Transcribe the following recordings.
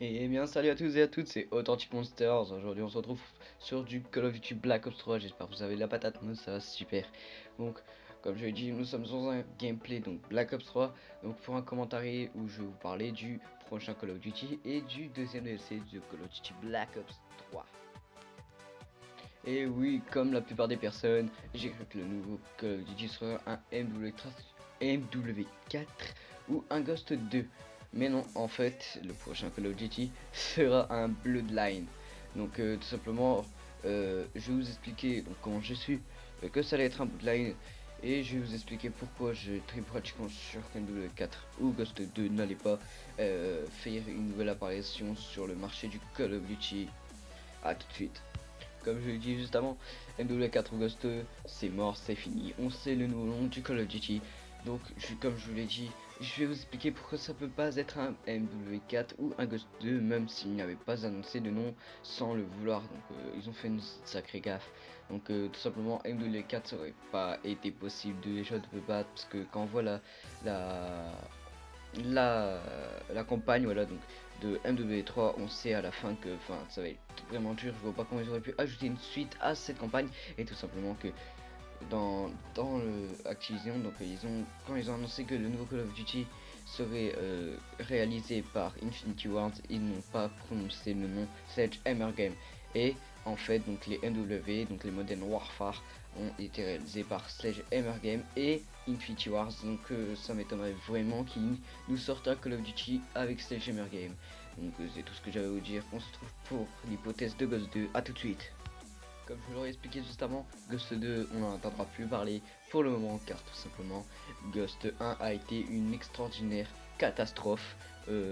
Et bien salut à tous et à toutes, c'est Authentic Monsters. Aujourd'hui on se retrouve sur du Call of Duty Black Ops 3. J'espère que vous avez la patate, nous ça va super. Donc comme je l'ai dit, nous sommes dans un gameplay donc Black Ops 3. Donc pour un commentaire où je vais vous parler du prochain Call of Duty et du deuxième DLC de Call of Duty Black Ops 3. Et oui, comme la plupart des personnes, j'ai cru que le nouveau Call of Duty sera un MW4 ou un Ghost 2. Mais non, en fait, le prochain Call of Duty sera un Bloodline. Donc tout simplement, je vais vous expliquer donc, comment je suis, que ça allait être un Bloodline. Et je vais vous expliquer pourquoi je très pratiquement sûr qu'un MW4 ou Ghost 2 n'allait pas faire une nouvelle apparition sur le marché du Call of Duty. A tout de suite. Comme je l'ai dit juste avant, MW4 Ghost, c'est mort, c'est fini. On sait le nouveau nom du Call of Duty. Donc, comme je vous l'ai dit, je vais vous expliquer pourquoi ça peut pas être un MW4 ou un Ghost 2, même s'il n'y avait pas annoncé de nom sans le vouloir. Donc, ils ont fait une sacrée gaffe. Donc, tout simplement, MW4 ça aurait pas été possible déjà de le battre parce que quand on voit la, la, la campagne, voilà, donc de MW3, on sait à la fin que ça va être vraiment dur. Je vois pas comment ils auraient pu ajouter une suite à cette campagne, et tout simplement que dans le Activision, donc quand ils ont annoncé que le nouveau Call of Duty serait réalisé par Infinity Ward, ils n'ont pas prononcé le nom Sledgehammer Game. Et en fait, donc les MW, donc les Modern Warfare, ont été réalisés par Sledgehammer Game et Infinity Wars. Donc ça m'étonnerait vraiment qu'ils nous sortent un Call of Duty avec Sledgehammer Game. Donc c'est tout ce que j'avais à vous dire. On se trouve pour l'hypothèse de Ghost 2. A tout de suite. Comme je vous l'aurais expliqué juste avant, Ghost 2, on n'en entendra plus parler pour le moment, car tout simplement, Ghost 1 a été une extraordinaire catastrophe.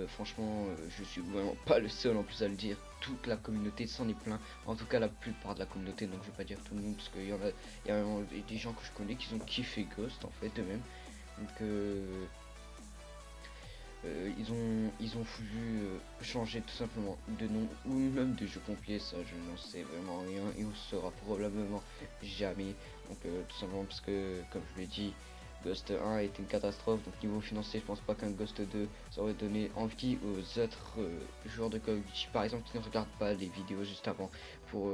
Franchement, je suis vraiment pas le seul en plus à le dire. Toute la communauté s'en est plaint, en tout cas la plupart de la communauté, donc je vais pas dire tout le monde, parce qu'il y a des gens que je connais qui ont kiffé Ghost en fait eux-mêmes. Donc ils ont voulu changer tout simplement de nom ou même de jeu complet, ça je n'en sais vraiment rien et on saura probablement jamais. Donc tout simplement parce que comme je l'ai dit, Ghost 1 a été une catastrophe, donc niveau financier je pense pas qu'un Ghost 2 ça aurait donné envie aux autres joueurs de Call of Duty par exemple qui ne regardent pas les vidéos juste avant pour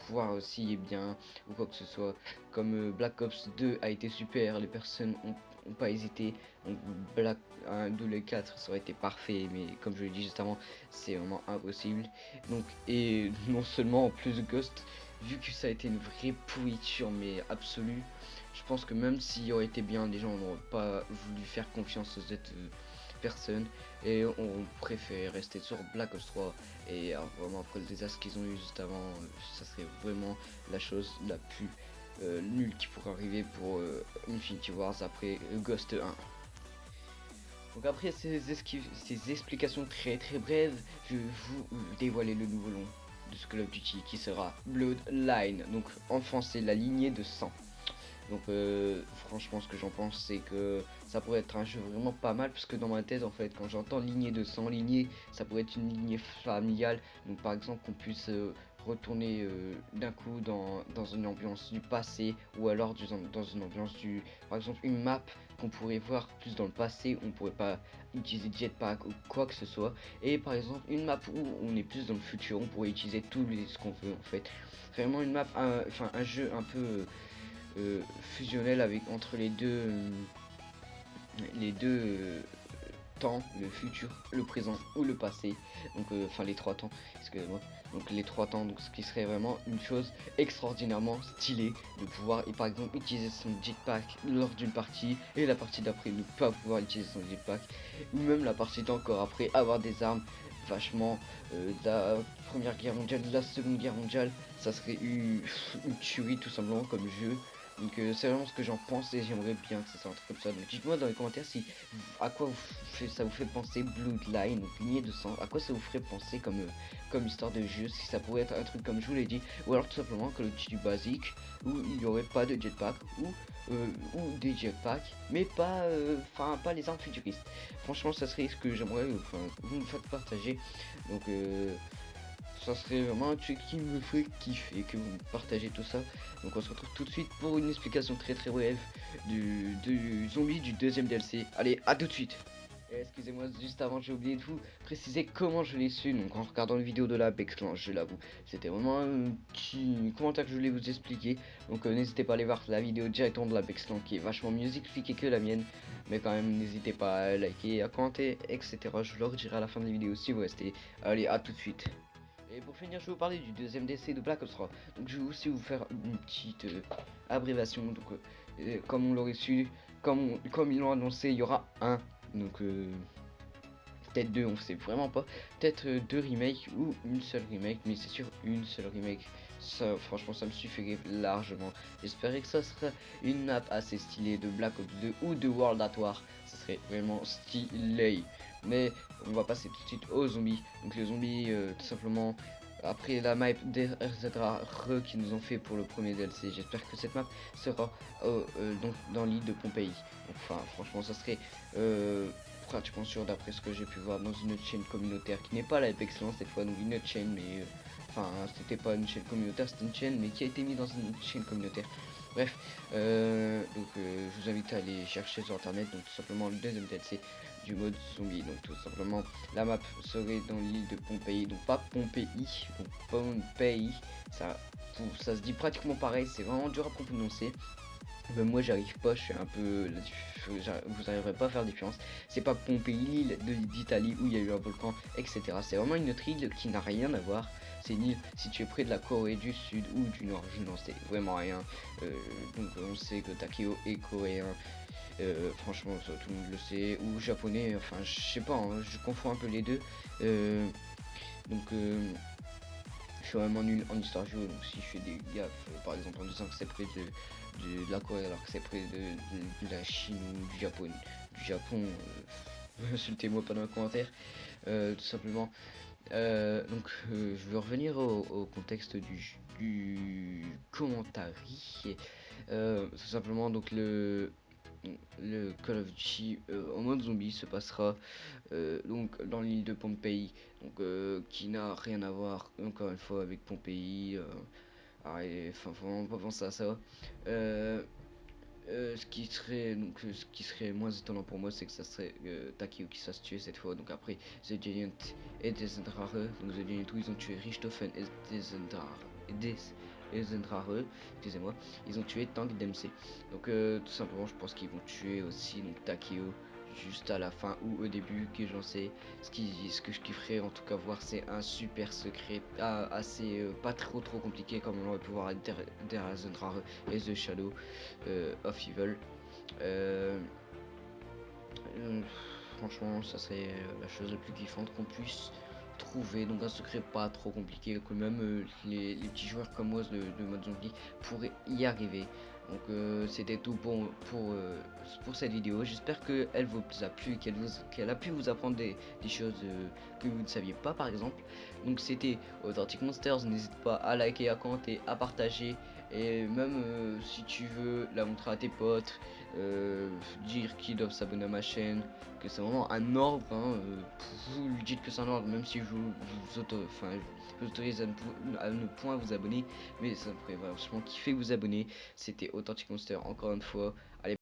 voir s'il est bien ou quoi que ce soit. Comme Black Ops 2 a été super, les personnes ont pas hésité, donc Black 1, 2, les 4 ça aurait été parfait, mais comme je l'ai dit juste avant, c'est vraiment impossible. Donc, et non seulement en plus Ghost, vu que ça a été une vraie pourriture mais absolue, je pense que même s'il aurait été bien, les gens n'auraient pas voulu faire confiance aux autres personnes et on préféré rester sur Black Ops 3. Et alors, vraiment après le désastre qu'ils ont eu juste avant, ça serait vraiment la chose la plus nulle qui pourrait arriver pour Infinity Wars après Ghost 1. Donc après ces explications très brèves, je vais vous dévoiler le nouveau nom de ce Call of Duty qui sera Bloodline, donc en français la lignée de sang. Donc franchement ce que j'en pense c'est que ça pourrait être un jeu vraiment pas mal, parce que dans ma tête en fait quand j'entends lignée de sang, lignée ça pourrait être une lignée familiale, donc par exemple qu'on puisse retourner d'un coup dans une ambiance du passé, ou alors dans une ambiance du, par exemple une map qu'on pourrait voir plus dans le passé, on pourrait pas utiliser jetpack ou quoi que ce soit, et par exemple une map où on est plus dans le futur, on pourrait utiliser tout ce qu'on veut en fait. Vraiment une map, enfin un jeu un peu fusionnel avec entre les deux temps, le futur, le présent ou le passé. Donc enfin les trois temps, excusez-moi. Donc les trois temps, donc ce qui serait vraiment une chose extraordinairement stylée de pouvoir, et par exemple utiliser son jetpack lors d'une partie, et la partie d'après ne pas pouvoir utiliser son jetpack, ou même la partie d'encore après avoir des armes vachement de la première guerre mondiale, de la seconde guerre mondiale. Ça serait une tuerie tout simplement comme jeu. Donc c'est vraiment ce que j'en pense, et j'aimerais bien que ça soit un truc comme ça. Donc dites-moi dans les commentaires si à quoi ça vous fait penser Bloodline, donc lignée de sang, à quoi ça vous ferait penser comme histoire de jeu, si ça pourrait être un truc comme je vous l'ai dit, ou alors tout simplement que le du basique, où il n'y aurait pas de jetpack, ou des jetpacks, mais pas pas les armes futuristes. Franchement ça serait ce que j'aimerais, vous me faites partager. Donc ça serait vraiment un truc qui me ferait kiffer, que vous partagez tout ça. Donc on se retrouve tout de suite pour une explication très brève du zombie du deuxième DLC. Allez, à tout de suite. Et excusez-moi, juste avant, j'ai oublié de vous préciser comment je l'ai su. Donc, en regardant une vidéo de la Bexclan, je l'avoue. C'était vraiment un petit commentaire que je voulais vous expliquer. Donc, n'hésitez pas à aller voir la vidéo directement de la Bexclan qui est vachement mieux expliquée que la mienne. Mais quand même, n'hésitez pas à liker, à commenter, etc. Je le redirai à la fin de la vidéo si vous restez. Allez, à tout de suite. Et pour finir, je vais vous parler du deuxième décès de Black Ops 3. Donc, je vais aussi vous faire une petite abréviation. Donc, comme on l'aurait su, comme ils l'ont annoncé, il y aura un. Donc, peut-être deux, on sait vraiment pas. Peut-être deux remakes ou une seule remake, mais c'est sûr une seule remake. Ça, franchement, ça me suffirait largement. J'espérais que ça sera une map assez stylée de Black Ops 2 ou de World at War. Ça serait vraiment stylé. Mais on va passer tout de suite aux zombies. Donc les zombies, tout simplement, après la map DRZRA qui nous ont fait pour le premier DLC, j'espère que cette map sera donc dans l'île de Pompéi. Enfin, franchement, ça serait pratiquement sûr d'après ce que j'ai pu voir dans une chaîne communautaire qui n'est pas la Apex Lance cette fois, donc une autre chaîne, mais enfin, c'était pas une chaîne communautaire, c'était une chaîne, mais qui a été mise dans une chaîne communautaire. Bref, je vous invite à aller chercher sur internet, donc tout simplement le deuxième DLC du mode zombie. Donc tout simplement la map serait dans l'île de Pompéi, donc pas Pompéi, donc Pompéi, ça se dit pratiquement pareil, c'est vraiment dur à prononcer. Ben moi j'arrive pas, je suis un peu vous n'arriverez pas à faire différence. C'est pas Pompéi, l'île d'Italie où il y a eu un volcan, etc. C'est vraiment une autre île qui n'a rien à voir. C'est une île située près de la Corée du Sud ou du Nord, je n'en sais vraiment rien. Donc on sait que Takeo est coréen. Franchement, ça, tout le monde le sait. Ou japonais, enfin je sais pas, hein, je confonds un peu les deux. Donc je suis vraiment nul en histoire géo, donc si je fais des gaffes, par exemple en disant que c'est près de la Corée alors que c'est près de la Chine ou du Japon, insultez-moi pas dans les commentaires, tout simplement. Je vais revenir au contexte du commentaire. Tout simplement, donc le Call of Duty en mode zombie se passera donc dans l'île de Pompéi, donc qui n'a rien à voir encore une fois avec Pompéi. Enfin, faut vraiment pas penser à ça. Ce qui serait moins étonnant pour moi, c'est que ça serait Takeo qui se tuer cette fois. Donc après The Giant et Desendrare, donc The Giant où ils ont tué Richthofen et Desendrare, excusez-moi, ils ont tué Tank Dempsey. Donc tout simplement, je pense qu'ils vont tuer aussi donc Takeo juste à la fin ou au début, que j'en sais. Ce que je kifferais en tout cas voir, c'est un super secret assez pas trop compliqué comme on l'aurait pu voir à Desendrare et The Shadow of Evil. Euh, euh, Franchement, ça serait la chose la plus kiffante qu'on puisse trouver. Donc un secret pas trop compliqué, que même les petits joueurs comme moi de mode zombie pourraient y arriver. Donc c'était tout pour cette vidéo. J'espère qu'elle vous a plu, qu'elle a pu vous apprendre des choses que vous ne saviez pas par exemple. Donc c'était Authentic Monsters. N'hésite pas à liker, à commenter, à partager. Et même si tu veux la montrer à tes potes, dire qu'ils doivent s'abonner à ma chaîne, que c'est vraiment un ordre, hein, vous lui dites que c'est un ordre, même si je vous autorise à ne point vous abonner, mais ça me ferait vachement kiffer vous abonner. C'était Authentic Monster encore une fois.